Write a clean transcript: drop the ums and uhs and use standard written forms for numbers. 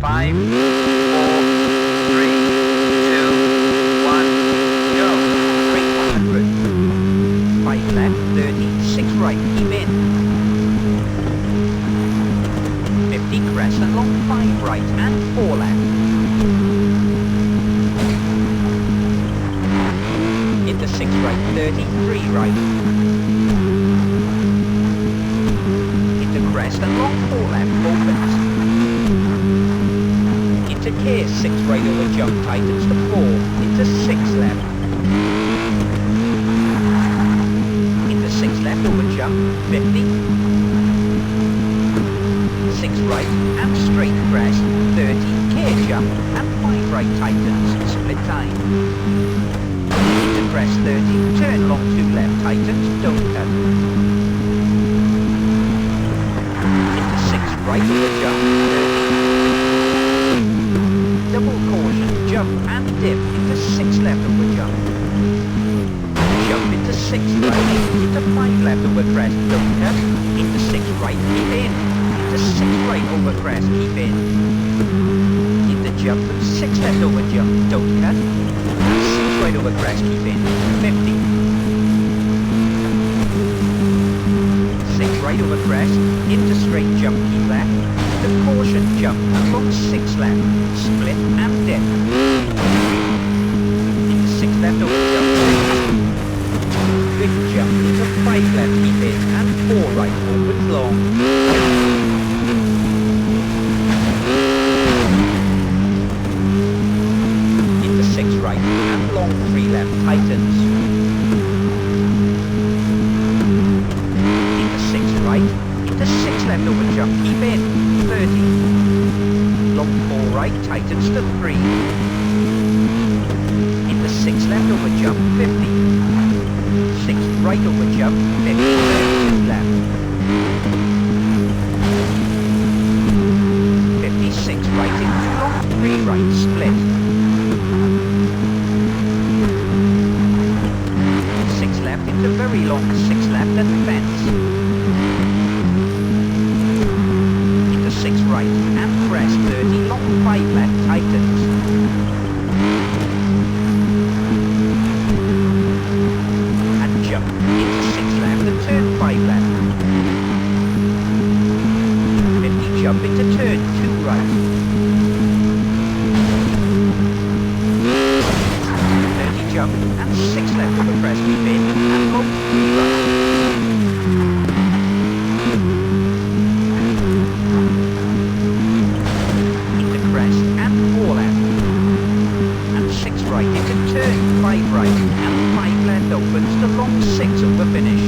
5, 4, 3, 2, 1, go. Straight 100. 5 left, 30, 6 right, keep in. 50 crest and long, 5 right and 4 left. Into 6 right, 30, 3 right. Into crest and long, 4 left, opens. Into care, 6 right over jump, tightens to 4, into 6 left. Into 6 left over jump, 50. 6 right and straight crest, 30, care jump, and 5 right tightens, split time. Into crest 30, turn long 2 left tightens, don't cut. Into 6 right over jump, 30. Double caution, jump and dip, into 6 left over jump. Jump into 6 right, into 5 left over crest, don't cut. Into 6 right, keep in. Into 6 right over crest, keep in. Into jump, 6 left over jump, don't cut. 6 right over crest, keep in. 50. 6 right over crest, into straight jump, keep left. The caution jump, and long 6 left, split and dip. Into 6 left over jump, big jump, into 5 left, keep in, and 4 right, opens long. Into 6 right, and long 3 left, tightens. Into 6 right, into 6 left over jump, keep in, 30. Long 4 right, tightens to 3. Into 6 left over jump, 50. 6 right over jump, 50, 2 left. 56 right into long, 3 right, split. 6 left into very long, 6 left and fence. Into 6 right and crest, 30, long 5 left, tightens. And jump, into 6 left and turn 5 left. 50 jump into turn 2 right. 30 jump and 6 left over crest, keep in, and long 3 right. Into crest and 4 left. And 6 right into turn 5 right, and 5 left opens to long 6 over finish.